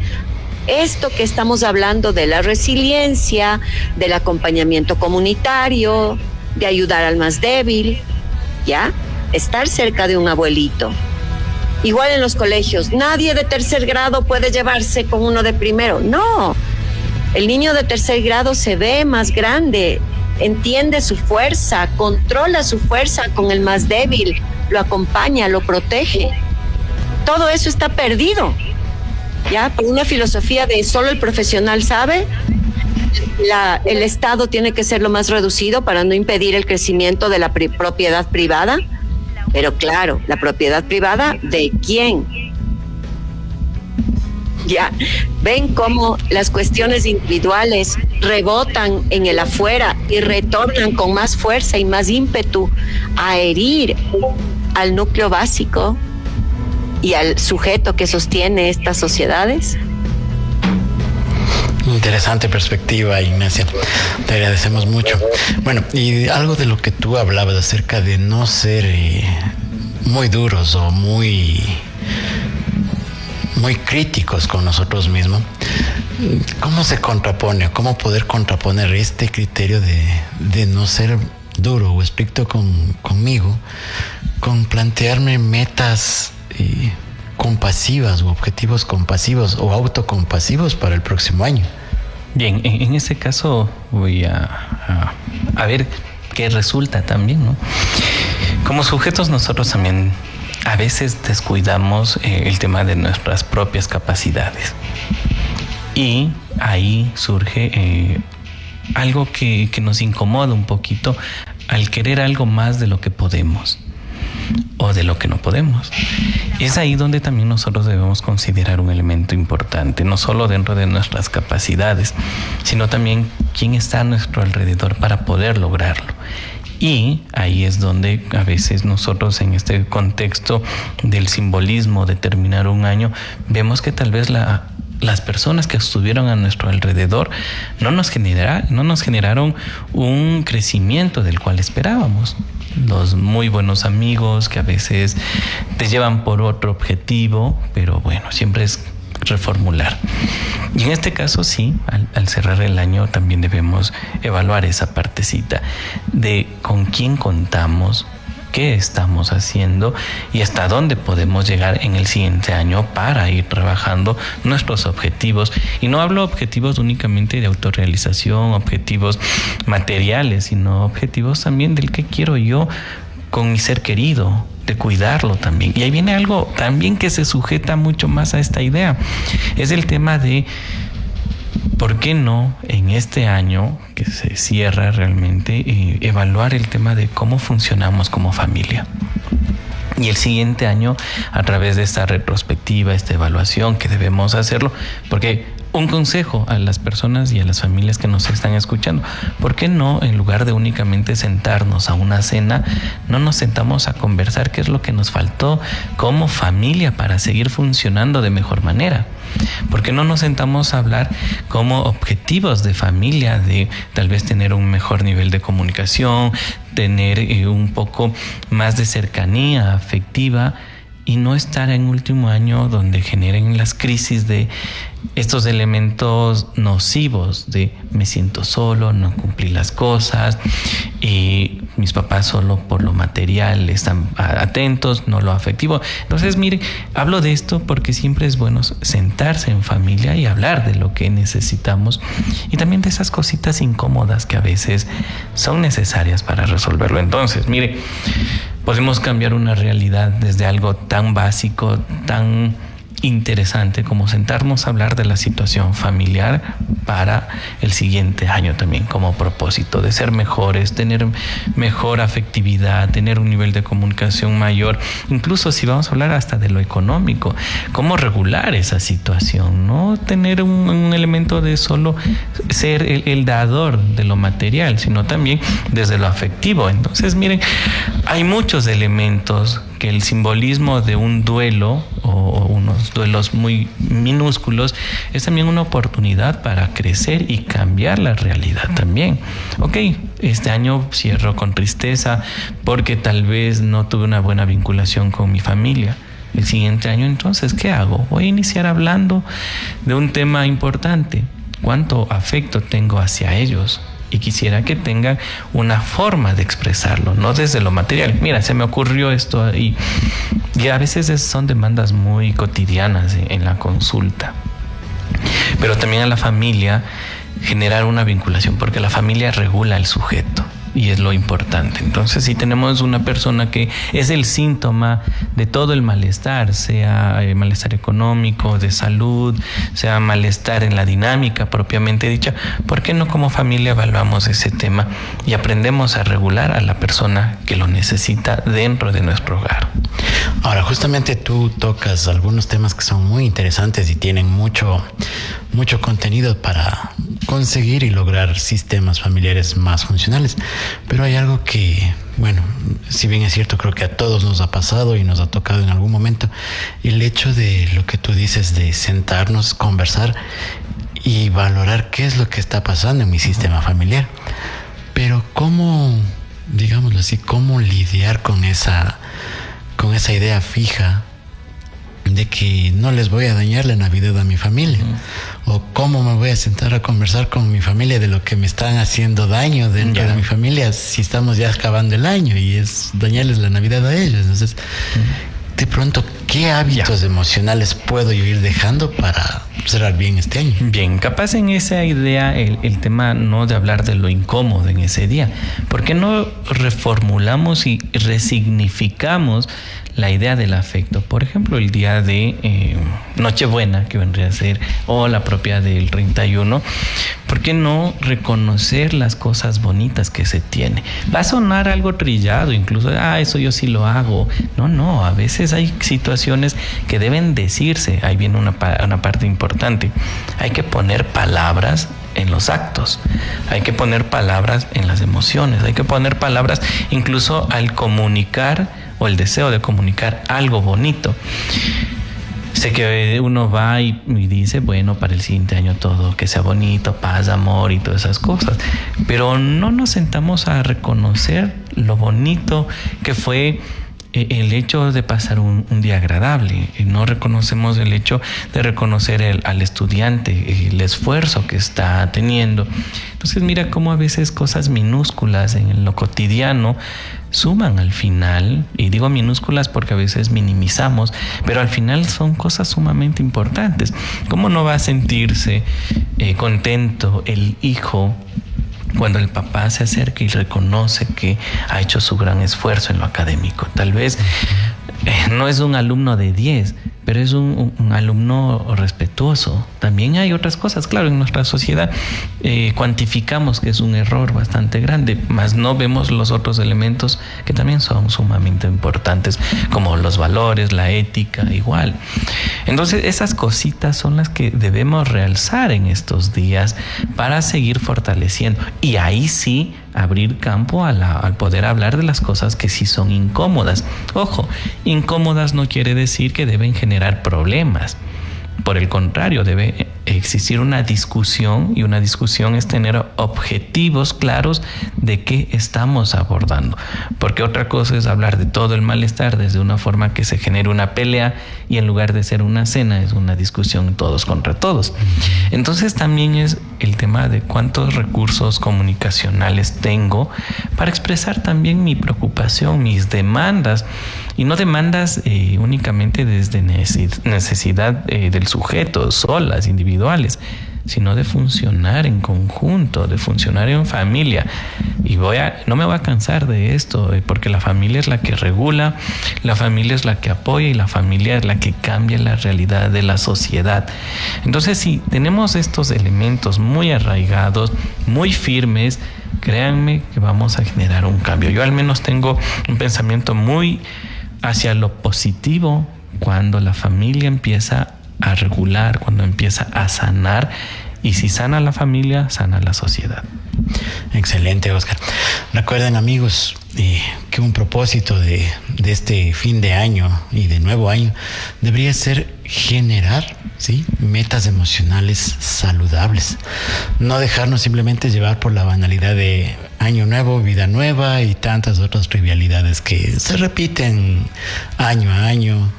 Speaker 4: esto que estamos hablando de la resiliencia, del acompañamiento comunitario, de ayudar al más débil, ¿ya? Estar cerca de un abuelito. Igual en los colegios, nadie de tercer grado puede llevarse con uno de primero. No, el niño de tercer grado se ve más grande entiende su fuerza, controla su fuerza con el más débil, lo acompaña, lo protege. Todo eso está perdido, ¿ya? Por una filosofía de solo el profesional sabe. El Estado tiene que ser lo más reducido para no impedir el crecimiento de la propiedad privada. Pero claro, la propiedad privada, ¿de quién? Ya, ven cómo las cuestiones individuales rebotan en el afuera y retornan con más fuerza y más ímpetu a herir al núcleo básico y al sujeto que sostiene estas sociedades.
Speaker 2: Interesante perspectiva, Ignacia. Te agradecemos mucho. Bueno, y algo de lo que tú hablabas acerca de no ser muy duros o muy críticos con nosotros mismos. ¿Cómo se contrapone? ¿Cómo poder contraponer este criterio de no ser duro o estricto conmigo, con plantearme metas compasivas o objetivos compasivos o autocompasivos para el próximo año?
Speaker 5: Bien, en ese caso voy a ver qué resulta también, ¿no? Como sujetos nosotros también a veces descuidamos el tema de nuestras propias capacidades. Y ahí surge algo que nos incomoda un poquito al querer algo más de lo que podemos o de lo que no podemos. Es ahí donde también nosotros debemos considerar un elemento importante, no solo dentro de nuestras capacidades, sino también quién está a nuestro alrededor para poder lograrlo. Y ahí es donde a veces nosotros en este contexto del simbolismo de terminar un año, vemos que tal vez las personas que estuvieron a nuestro alrededor no nos generaron un crecimiento del cual esperábamos. Los muy buenos amigos que a veces te llevan por otro objetivo, pero bueno, siempre es reformular. Y en este caso sí, al cerrar el año también debemos evaluar esa partecita de con quién contamos, qué estamos haciendo y hasta dónde podemos llegar en el siguiente año para ir trabajando nuestros objetivos. Y no hablo objetivos únicamente de autorrealización, objetivos materiales, sino objetivos también del que quiero yo con mi ser querido, de cuidarlo también. Y ahí viene algo también que se sujeta mucho más a esta idea. Es el tema de ¿por qué no en este año que se cierra realmente evaluar el tema de cómo funcionamos como familia? Y el siguiente año, a través de esta retrospectiva, esta evaluación que debemos hacerlo, porque un consejo a las personas y a las familias que nos están escuchando, ¿por qué no, en lugar de únicamente sentarnos a una cena, no nos sentamos a conversar qué es lo que nos faltó como familia para seguir funcionando de mejor manera? ¿Por qué no nos sentamos a hablar como objetivos de familia, de tal vez tener un mejor nivel de comunicación, tener un poco más de cercanía afectiva y no estar en último año donde generen las crisis de estos elementos nocivos de me siento solo, no cumplí las cosas y mis papás solo por lo material están atentos, no lo afectivo? Entonces, miren, hablo de esto porque siempre es bueno sentarse en familia y hablar de lo que necesitamos y también de esas cositas incómodas que a veces son necesarias para resolverlo. Entonces, mire, podemos cambiar una realidad desde algo tan básico, tan interesante como sentarnos a hablar de la situación familiar para el siguiente año también, como propósito de ser mejores, tener mejor afectividad, tener un nivel de comunicación mayor, incluso si vamos a hablar hasta de lo económico, cómo regular esa situación, no tener un elemento de solo ser el dador de lo material, sino también desde lo afectivo. Entonces, miren, hay muchos elementos que el simbolismo de un duelo o unos duelos muy minúsculos es también una oportunidad para crecer y cambiar la realidad también. Ok, este año cierro con tristeza porque tal vez no tuve una buena vinculación con mi familia. El siguiente año, entonces, ¿qué hago? Voy a iniciar hablando de un tema importante. ¿Cuánto afecto tengo hacia ellos? Y quisiera que tengan una forma de expresarlo, no desde lo material. Mira, se me ocurrió esto y a veces son demandas muy cotidianas en la consulta. Pero también a la familia generar una vinculación, porque la familia regula al sujeto. Y es lo importante. Entonces, si tenemos una persona que es el síntoma de todo el malestar, sea malestar económico, de salud, sea malestar en la dinámica propiamente dicha, ¿por qué no como familia evaluamos ese tema y aprendemos a regular a la persona que lo necesita dentro de nuestro hogar?
Speaker 2: Ahora, justamente tú tocas algunos temas que son muy interesantes y tienen mucho contenido para conseguir y lograr sistemas familiares más funcionales. Pero hay algo que, bueno, si bien es cierto, creo que a todos nos ha pasado y nos ha tocado en algún momento, el hecho de lo que tú dices de sentarnos, conversar y valorar qué es lo que está pasando en mi sistema familiar. Pero cómo, digámoslo así, cómo lidiar con esa idea fija de que no les voy a dañar la Navidad a mi familia, o cómo me voy a sentar a conversar con mi familia de lo que me están haciendo daño dentro de mi familia si estamos ya acabando el año y es dañarles la Navidad a ellos. Entonces, de pronto, ¿qué hábitos emocionales puedo yo ir dejando para cerrar bien este año?
Speaker 5: Bien, capaz en esa idea el tema no de hablar de lo incómodo en ese día. ¿Por qué no reformulamos y resignificamos la idea del afecto? Por ejemplo, el día de Nochebuena, que vendría a ser, o la propia del 31, ¿por qué no reconocer las cosas bonitas que se tiene? Va a sonar algo trillado, incluso, eso yo sí lo hago. No, a veces hay situaciones que deben decirse. Ahí viene una parte importante. Hay que poner palabras en los actos, hay que poner palabras en las emociones, hay que poner palabras incluso al comunicar o el deseo de comunicar algo bonito. Sé que uno va y dice, bueno, para el siguiente año todo que sea bonito, paz, amor y todas esas cosas, pero no nos sentamos a reconocer lo bonito que fue el hecho de pasar un día agradable. No reconocemos el hecho de reconocer al estudiante, el esfuerzo que está teniendo. Entonces mira cómo a veces cosas minúsculas en lo cotidiano suman al final, y digo minúsculas porque a veces minimizamos, pero al final son cosas sumamente importantes. ¿Cómo no va a sentirse contento el hijo cuando el papá se acerca y reconoce que ha hecho su gran esfuerzo en lo académico? Tal vez no es un alumno de 10, pero es un alumno respetuoso. También hay otras cosas, claro, en nuestra sociedad cuantificamos que es un error bastante grande, mas no vemos los otros elementos que también son sumamente importantes, como los valores, la ética, igual. Entonces esas cositas son las que debemos realzar en estos días para seguir fortaleciendo, y ahí sí abrir campo al poder hablar de las cosas que sí son incómodas. Ojo, incómodas no quiere decir que deben generar problemas. Por el contrario, debe existir una discusión, y una discusión es tener objetivos claros de qué estamos abordando. Porque otra cosa es hablar de todo el malestar desde una forma que se genere una pelea, y en lugar de ser una cena es una discusión todos contra todos. Entonces también es el tema de cuántos recursos comunicacionales tengo para expresar también mi preocupación, mis demandas, y no demandas únicamente desde necesidad del sujeto, solas, individuales, sino de funcionar en conjunto, de funcionar en familia. Y no me voy a cansar de esto, porque la familia es la que regula, la familia es la que apoya, y la familia es la que cambia la realidad de la sociedad. Entonces, si tenemos estos elementos muy arraigados, muy firmes, créanme que vamos a generar un cambio. Yo al menos tengo un pensamiento muy hacia lo positivo cuando la familia empieza a regular, cuando empieza a sanar, y si sana la familia, sana la sociedad.
Speaker 2: Excelente, Oscar. Recuerden, amigos, que un propósito de este fin de año y de nuevo año debería ser generar, ¿sí?, metas emocionales saludables. No dejarnos simplemente llevar por la banalidad de año nuevo, vida nueva y tantas otras trivialidades que se repiten año a año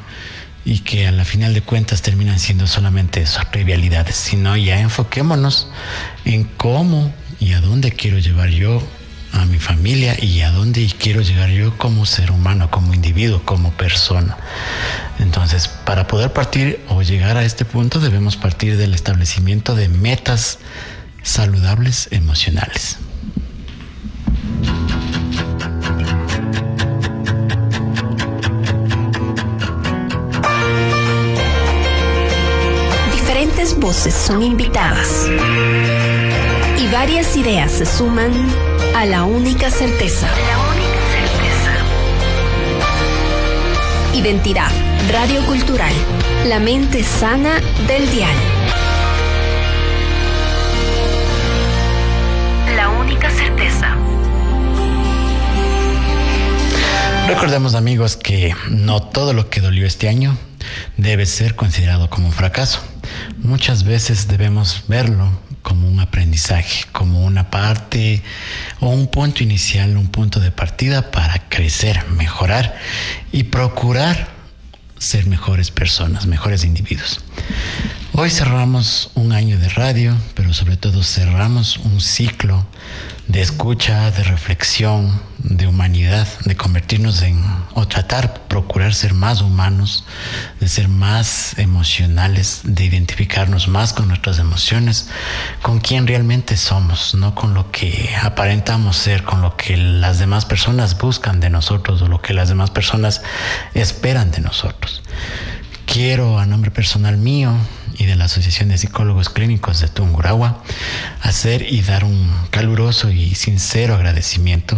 Speaker 2: y que a la final de cuentas terminan siendo solamente esas trivialidades, sino ya enfoquémonos en cómo y a dónde quiero llevar yo a mi familia, y a dónde quiero llegar yo como ser humano, como individuo, como persona. Entonces, para poder partir o llegar a este punto, debemos partir del establecimiento de metas saludables emocionales.
Speaker 1: Diferentes voces son invitadas y varias ideas se suman a la única certeza.
Speaker 3: La única certeza.
Speaker 1: Identidad radiocultural, la mente sana del dial.
Speaker 3: La única certeza.
Speaker 2: Recordemos, amigos, que no todo lo que dolió este año debe ser considerado como un fracaso. Muchas veces debemos verlo como un aprendizaje, como una parte o un punto inicial, un punto de partida para crecer, mejorar y procurar ser mejores personas, mejores individuos. Hoy cerramos un año de radio, pero sobre todo cerramos un ciclo de escucha, de reflexión, de humanidad, de convertirnos en, o procurar ser más humanos, de ser más emocionales, de identificarnos más con nuestras emociones, con quién realmente somos, no con lo que aparentamos ser, con lo que las demás personas buscan de nosotros o lo que las demás personas esperan de nosotros. Quiero, a nombre personal mío y de la Asociación de Psicólogos Clínicos de Tungurahua, hacer y dar un caluroso y sincero agradecimiento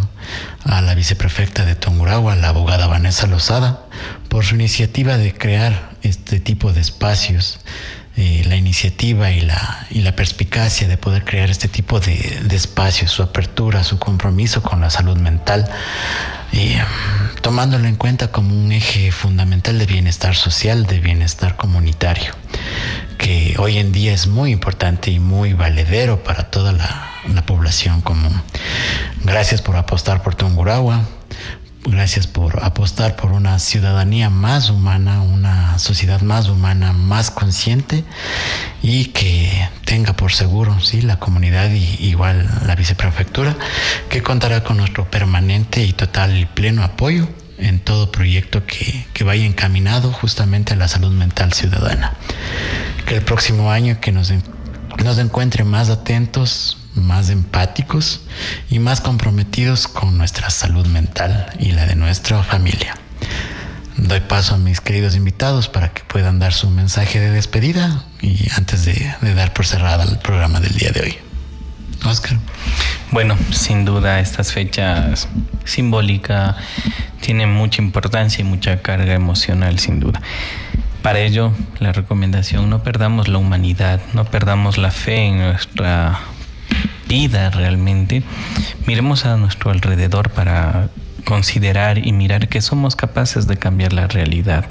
Speaker 2: a la viceprefecta de Tungurahua, la abogada Vanessa Lozada, por su iniciativa de crear este tipo de espacios, la iniciativa y la perspicacia de poder crear este tipo de espacios, su apertura, su compromiso con la salud mental, tomándolo en cuenta como un eje fundamental de bienestar social, de bienestar comunitario, que hoy en día es muy importante y muy valedero para toda la población común. Gracias por apostar por Tungurahua. Gracias por apostar por una ciudadanía más humana, una sociedad más humana, más consciente, y que tenga por seguro, sí, la comunidad y igual la viceprefectura, que contará con nuestro permanente y total y pleno apoyo en todo proyecto que vaya encaminado justamente a la salud mental ciudadana. Que el próximo año que nos encuentre más atentos, más empáticos y más comprometidos con nuestra salud mental y la de nuestra familia. Doy paso a mis queridos invitados para que puedan dar su mensaje de despedida y antes de dar por cerrada el programa del día de hoy. Oscar.
Speaker 5: Bueno, sin duda estas fechas simbólicas tienen mucha importancia y mucha carga emocional, sin duda. Para ello, la recomendación: no perdamos la humanidad, no perdamos la fe en nuestra vida realmente. Miremos a nuestro alrededor para considerar y mirar que somos capaces de cambiar la realidad.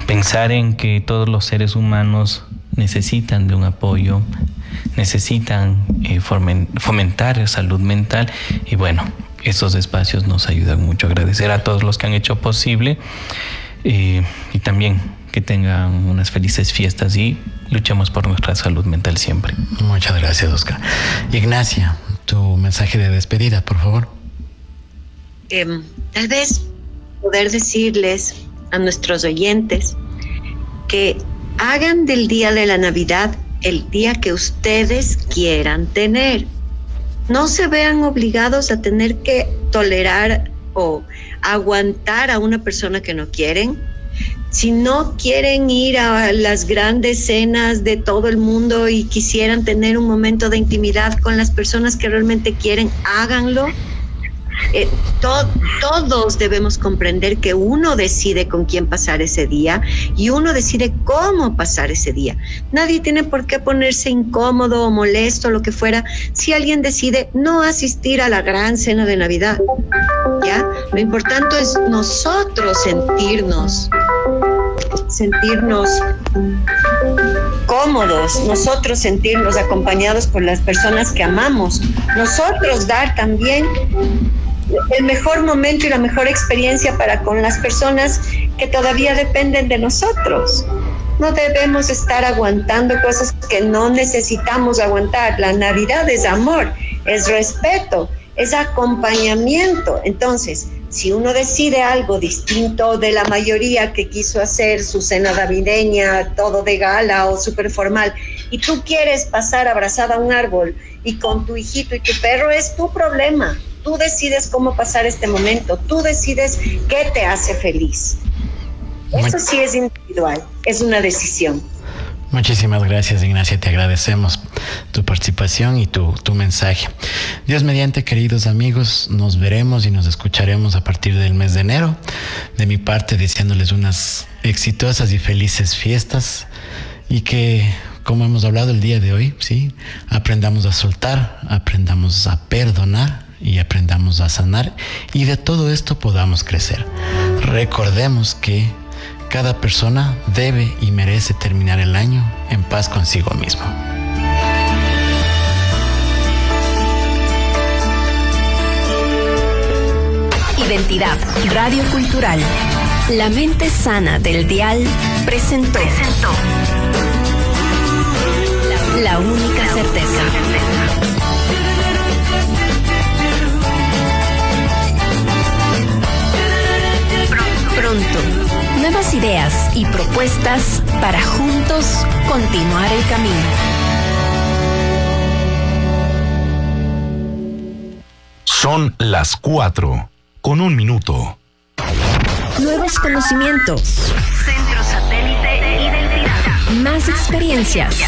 Speaker 5: Pensar en que todos los seres humanos necesitan de un apoyo, necesitan fomentar salud mental, y bueno, esos espacios nos ayudan mucho. Agradecer a todos los que han hecho posible, y también que tengan unas felices fiestas y luchemos por nuestra salud mental siempre.
Speaker 2: Muchas gracias, Oscar. Ignacia, tu mensaje de despedida, por favor.
Speaker 4: Tal vez poder decirles a nuestros oyentes que hagan del día de la Navidad el día que ustedes quieran tener. No se vean obligados a tener que tolerar o aguantar a una persona que no quieren. Si no quieren ir a las grandes cenas de todo el mundo y quisieran tener un momento de intimidad con las personas que realmente quieren, háganlo. Todos debemos comprender que uno decide con quién pasar ese día y uno decide cómo pasar ese día. Nadie tiene por qué ponerse incómodo o molesto o lo que fuera si alguien decide no asistir a la gran cena de Navidad. ¿Ya? Lo importante es nosotros sentirnos cómodos, nosotros sentirnos acompañados por las personas que amamos, nosotros dar también el mejor momento y la mejor experiencia para con las personas que todavía dependen de nosotros. No debemos estar aguantando cosas que no necesitamos aguantar. La Navidad es amor, es respeto, es acompañamiento. Entonces, Si uno decide algo distinto de la mayoría que quiso hacer su cena navideña, todo de gala o súper formal, y tú quieres pasar abrazada a un árbol y con tu hijito y tu perro, es tu problema. Tú decides cómo pasar este momento, tú decides qué te hace feliz. Eso sí es individual, es una decisión.
Speaker 2: Muchísimas gracias, Ignacia, te agradecemos tu participación y tu mensaje. Dios mediante, queridos amigos, nos veremos y nos escucharemos a partir del mes de enero. De mi parte, deseándoles unas exitosas y felices fiestas y que, como hemos hablado el día de hoy, ¿sí?, aprendamos a soltar, aprendamos a perdonar y aprendamos a sanar, y de todo esto podamos crecer. Recordemos que cada persona debe y merece terminar el año en paz consigo mismo.
Speaker 1: Identidad Radio Cultural. La mente sana del dial presentó La única certeza. Pronto, nuevas ideas y propuestas para juntos continuar el camino.
Speaker 6: Son las 4:01.
Speaker 1: Nuevos conocimientos.
Speaker 3: Centro Satélite Identidad.
Speaker 1: Más experiencias.